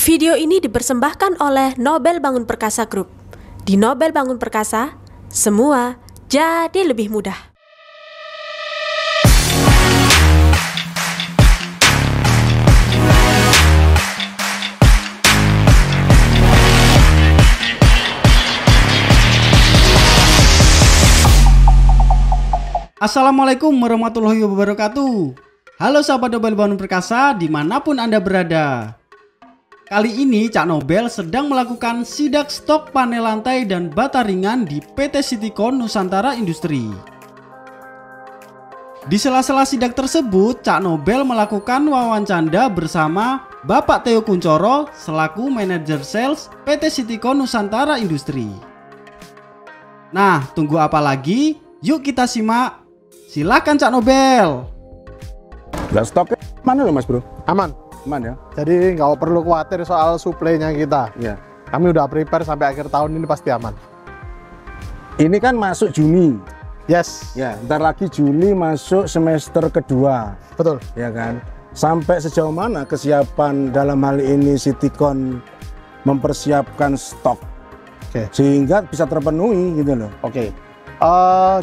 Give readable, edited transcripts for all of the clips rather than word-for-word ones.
Video ini dipersembahkan oleh Nobel Bangun Perkasa Group. Di Nobel Bangun Perkasa, semua jadi lebih mudah. Assalamualaikum warahmatullahi wabarakatuh. Halo sahabat Nobel Bangun Perkasa dimanapun Anda berada. Kali ini Cak Nobel sedang melakukan sidak stok panel lantai dan bata ringan di PT Citycon Nusantara Industri. Di sela-sela sidak tersebut, Cak Nobel melakukan wawancara bersama Bapak Theo Kuncoro selaku manajer sales PT Citycon Nusantara Industri. Nah, tunggu apa lagi? Yuk kita simak. Silakan Cak Nobel. Lah stoknya mana loh Mas Bro? Aman ya. Jadi nggak perlu khawatir soal suplainya kita. Ya. Kami udah prepare sampai akhir tahun ini pasti aman. Ini kan masuk Juni. Yes. Ya, ntar lagi Juli masuk semester kedua. Betul. Ya kan. Sampai sejauh mana kesiapan dalam hal ini Citycon mempersiapkan stok sehingga bisa terpenuhi gitu loh.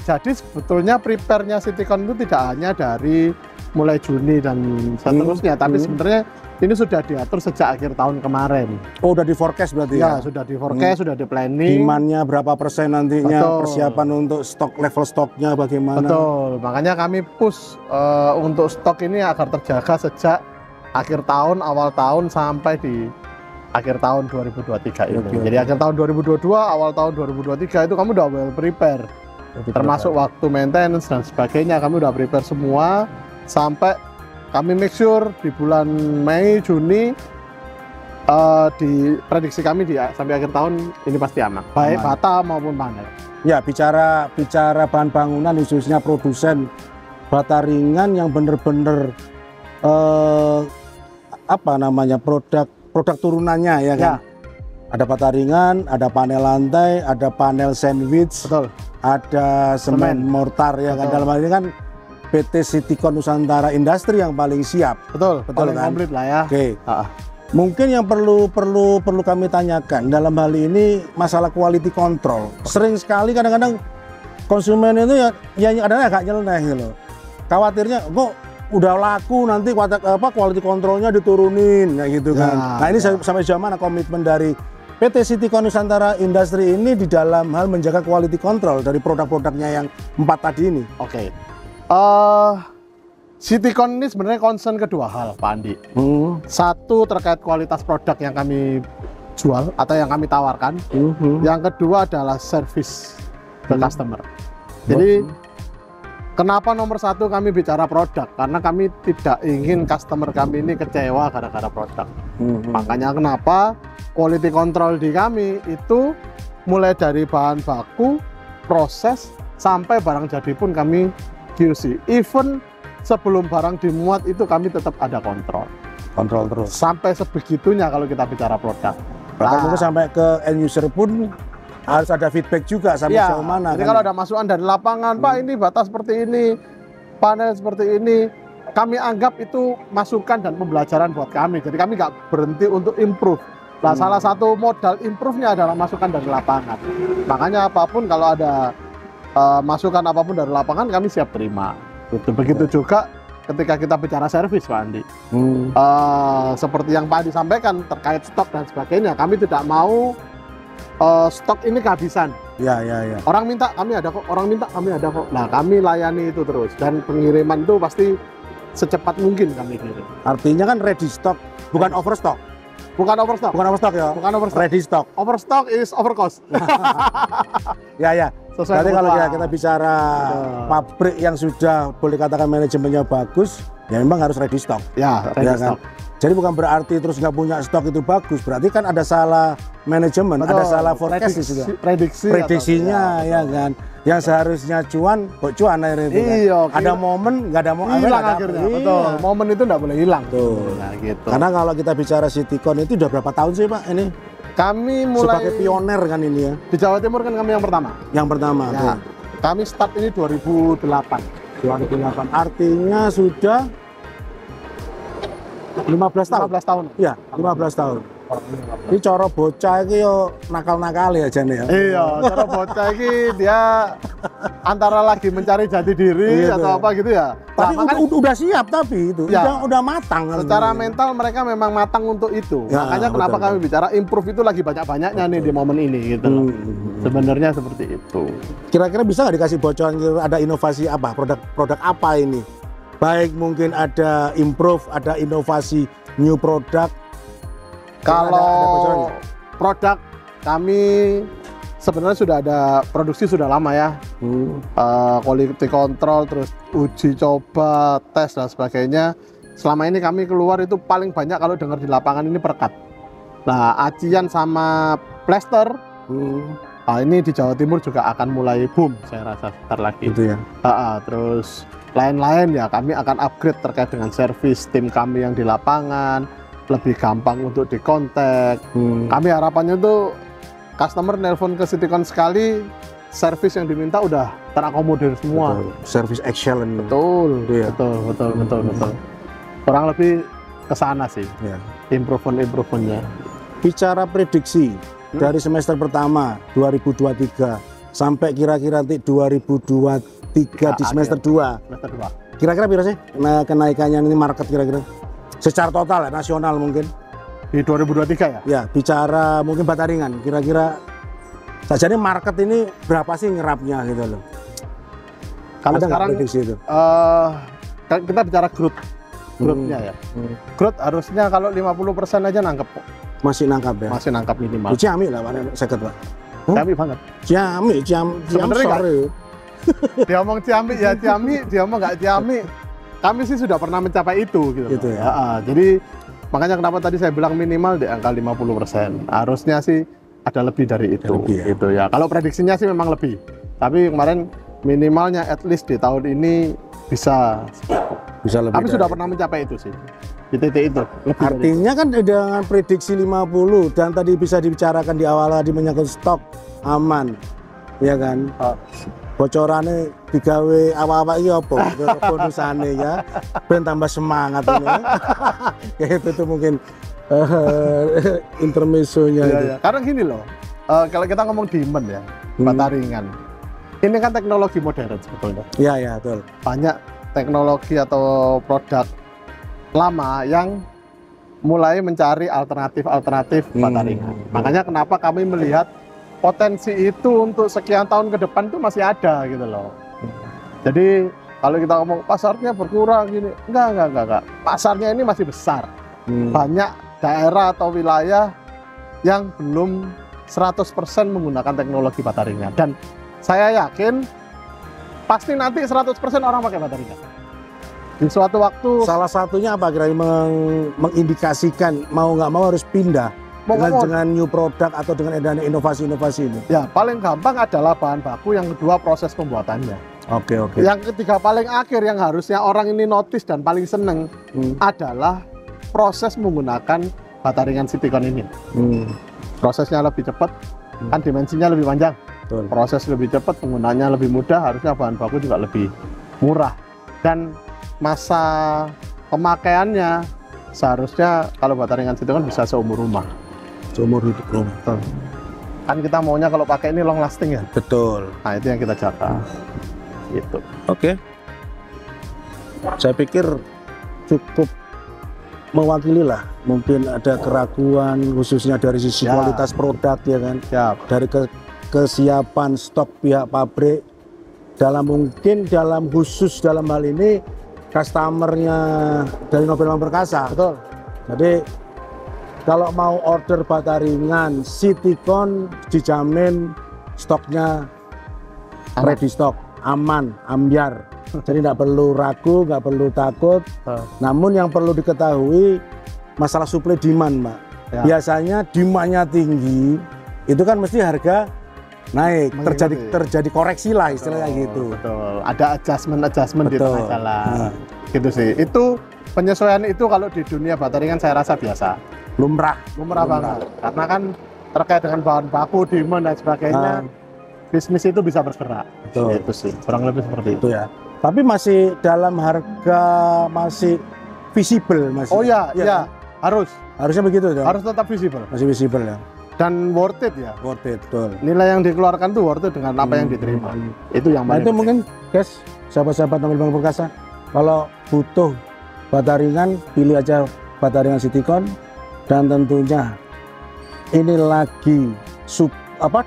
Jadi sebetulnya prepare-nya Citycon itu tidak hanya dari mulai Juni dan seterusnya, tapi sebenarnya ini sudah diatur sejak akhir tahun kemarin. Oh, udah di forecast berarti ya? Sudah di forecast, sudah di planning. Demand-nya berapa persen nantinya, persiapan untuk stok, level stoknya bagaimana? Betul, makanya kami push untuk stok ini agar terjaga sejak akhir tahun, awal tahun sampai di akhir tahun 2023 ini. Jadi akhir tahun 2022, awal tahun 2023 itu kamu udah well prepare. Termasuk waktu maintenance dan sebagainya, kami udah prepare semua sampai kami make sure di bulan Mei, Juni di prediksi kami sampai akhir tahun ini pasti aman. Baik bata maupun panel. Ya, bicara bahan bangunan khususnya produsen bata ringan yang bener-bener produk turunannya ya kan. Ada bata ringan, ada panel lantai, ada panel sandwich, ada semen mortar ya kan. Dalam hal ini kan PT Citycon Nusantara Industri yang paling siap. Betul paling kan? komplit lah ya. Mungkin yang perlu kami tanyakan dalam hal ini masalah quality control. Sering sekali kadang-kadang konsumen itu ya kadang-kadang agak nyeleneh gitu loh. Khawatirnya kok udah laku nanti quality controlnya diturunin ya gitu kan. Nah ini sampai sejauh mana komitmen dari PT Citycon Nusantara Industri ini di dalam hal menjaga quality control dari produk-produknya yang 4 tadi ini? Citycon ini sebenarnya concern kedua hal, Pak Andi. Satu terkait kualitas produk yang kami jual atau yang kami tawarkan. Yang kedua adalah service ke customer. Jadi kenapa nomor satu kami bicara produk? Karena kami tidak ingin customer kami ini kecewa gara-gara produk. Makanya kenapa quality control di kami itu mulai dari bahan baku, proses, sampai barang jadi pun kami QC. Even sebelum barang dimuat itu kami tetap ada kontrol terus. Sampai sebegitunya kalau kita bicara produk. Bahkan mungkin sampai ke end user pun harus ada feedback juga sampai sejauh mana. Jadi kalau ada masukan dari lapangan, Pak ini batas seperti ini, panel seperti ini, kami anggap itu masukan dan pembelajaran buat kami. Jadi kami nggak berhenti untuk improve. Nah, salah satu modal improve-nya adalah masukan dari lapangan. Makanya apapun kalau ada masukan apapun dari lapangan kami siap terima. Begitu juga ketika kita bicara servis, Pak Andi. Seperti yang Pak Andi sampaikan terkait stok dan sebagainya, kami tidak mau stok ini kehabisan. Ya. Orang minta kami ada kok, orang minta kami ada kok. Nah, kami layani itu terus dan pengiriman itu pasti secepat mungkin kami kirim. Artinya kan ready stock, bukan overstock. Bukan overstock ya. Bukan overstock. Ready stock. Overstock is overcost. Ya. Berarti kalau kita bicara pabrik yang sudah boleh katakan manajemennya bagus, ya memang harus ready stock. Ya, ready stock. Jadi bukan berarti terus nggak punya stok itu bagus, berarti kan ada salah manajemen, ada salah forecast prediksinya ya kan. Yang seharusnya cuan, kok cuan akhirnya itu kan. Ada momen, nggak ada momen, hilang akhirnya. Betul. Momen itu nggak boleh hilang. Nah, gitu. Karena kalau kita bicara Citycon itu udah berapa tahun sih Pak ini? Kami mulai sebagai pioner kan ini ya. Di Jawa Timur kan kami yang pertama. Yang pertama. Ya. Kami start ini 2008. 2008. Artinya sudah 15 tahun. 15 tahun. Iya, 15 tahun. Ini cara bocah iki yo nakal-nakal ya jane ya. Iya, cara bocah ini dia antara lagi mencari jati diri Gitu. atau apa gitu ya. Tapi Nah, makanya udah siap tapi itu. Ya. Udah matang. secara mental mereka memang matang untuk itu. Ya, Makanya kenapa betul. kami bicara improve itu lagi banyak-banyaknya nih di momen ini gitu loh. Sebenarnya seperti itu. Kira-kira bisa nggak dikasih bocoran kira-kira ada inovasi apa? Produk apa ini? Baik mungkin ada improve, ada inovasi new product. ada bocoran Kalau nggak? produk kami sebenarnya sudah ada produksi sudah lama ya. Quality control, terus uji coba, tes dan sebagainya. Selama ini kami keluar itu paling banyak kalau dengar di lapangan ini perekat. Nah, acian sama plester, ini di Jawa Timur juga akan mulai boom saya rasa sebentar lagi. Gitu ya. Terus lain-lain ya kami akan upgrade terkait dengan servis tim kami yang di lapangan, lebih gampang untuk dikontak. Kami harapannya tuh customer nelpon ke Citycon sekali, servis yang diminta udah terakomodir semua. Betul. Service excellent. Betul, Iya. betul. Kurang lebih ke sana sih, Ya. improvement-improvementnya. Bicara prediksi dari semester pertama 2023 sampai kira-kira nanti 2023 di semester 2. Semester 2. Kira-kira berapa sih kenaikannya ini market kira-kira? Secara total ya, nasional mungkin. Di 2023 ya? Ya, bicara mungkin Bataringan, kira-kira saja ini market ini berapa sih nyerapnya gitu loh. Kalau Ada nggak sekarang prediksi itu? kan kita bicara growth-nya ya. Growth harusnya kalau 50% aja nangkep kok. Masih nangkap ya? Masih nangkap minimal. Ciami lah, Pak, seket Pak. Ciamik banget. Ciami Sebenarnya nggak- sore. Dia ngomong Ciamik ya Ciamik, dia ngomong nggak Ciamik. Kami sih sudah pernah mencapai itu gitu. Gitu loh. ya. Jadi makanya kenapa tadi saya bilang minimal di angka 50%. Harusnya sih ada lebih dari itu. Lebih ya. Gitu ya. Kalau prediksinya sih memang lebih. Tapi kemarin minimalnya at least di tahun ini bisa. Bisa lebih. Kami sudah dari pernah mencapai itu sih. Di titik itu. Lebih dari Artinya kan dengan prediksi 50 dan tadi bisa dibicarakan di awal tadi menyangkut stok aman, ya kan? Bocorannya digawe apa-apa iki apa? Bonusane ya, ben tambah semangat ini. Kayak itu tuh mungkin intermezzonya Iya, itu. iya. Karena gini loh, kalau kita ngomong demand ya, Bataringan, ini kan teknologi modern sebetulnya. Iya, iya, betul. Banyak teknologi atau produk lama yang mulai mencari alternatif Bataringan. Makanya kenapa kami melihat potensi itu untuk sekian tahun ke depan itu masih ada gitu loh. Jadi kalau kita ngomong pasarnya berkurang gini, enggak. Pasarnya ini masih besar. Banyak daerah atau wilayah yang belum 100% menggunakan teknologi Bataringan. Dan saya yakin pasti nanti 100% orang pakai Bataringan. Di suatu waktu Salah satunya apa kira mengindikasikan mau nggak mau harus pindah dengan new product atau dengan adanya inovasi-inovasi ini. ya paling gampang adalah bahan baku, yang kedua proses pembuatannya. Oke. Yang ketiga paling akhir yang harusnya orang ini notice dan paling seneng adalah proses menggunakan Bataringan Citycon ini. Prosesnya lebih cepat, kan dimensinya lebih panjang. Betul. Proses lebih cepat, penggunaannya lebih mudah, harusnya bahan baku juga lebih murah. Dan masa pemakaiannya seharusnya kalau Bataringan Citycon bisa seumur rumah. Seumur hidup rumah. Kan kita maunya kalau pakai ini long lasting ya. Betul. Nah, itu yang kita jaga. Gitu. Oke. Saya pikir cukup mewakili lah. Mungkin ada keraguan khususnya dari sisi Ya. kualitas produk ya kan. Siap. Dari kesiapan stok pihak pabrik dalam khusus dalam hal ini customernya dari Nobel Bangun Perkasa. Betul. Jadi kalau mau order Bataringan Citycon dijamin stoknya ready stock, aman, ambiar. Jadi tidak perlu ragu, nggak perlu takut. Namun yang perlu diketahui masalah supply demand, Mbak. Ya. Biasanya demandnya tinggi, itu kan mesti harga naik, terjadi koreksi lah istilahnya gitu. Betul. Ada adjustment di Betul. tengah jalan. Gitu sih. Itu penyesuaian itu kalau di dunia Bataringan saya rasa biasa. Lumrah. Lumrah banget. Karena kan terkait dengan bahan baku, demand dan sebagainya, bisnis itu bisa bergerak. Betul. Itu sih. Kurang lebih seperti itu. Itu ya. Tapi masih dalam harga masih visible masih. Oh iya, Iya iya. kan? Harus. Harusnya begitu dong. Harus tetap visible Masih visible ya. dan worth it ya. Worth it, betul. Nilai yang dikeluarkan tuh worth it dengan apa yang diterima. Itu yang Nah paling itu penting. mungkin guys, sahabat-sahabat Nobel Bangun Perkasa, kalau butuh bata ringan, pilih aja bata ringan Citycon. Dan tentunya ini lagi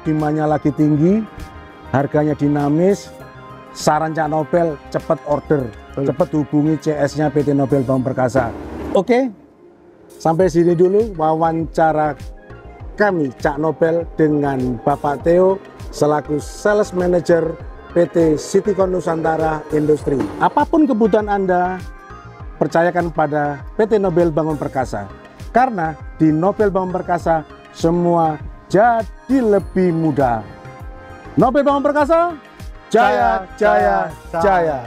demandnya lagi tinggi, harganya dinamis. Saran Cak Nobel, cepat order, cepat hubungi CS-nya PT Nobel Bangun Perkasa. Oke, sampai sini dulu wawancara kami Cak Nobel dengan Bapak Theo selaku Sales Manager PT Citycon Nusantara Industri. Apapun kebutuhan Anda, percayakan pada PT Nobel Bangun Perkasa. Karena di Nobel Bangun Perkasa semua jadi lebih mudah. Nobel Bangun Perkasa, jaya, jaya, jaya.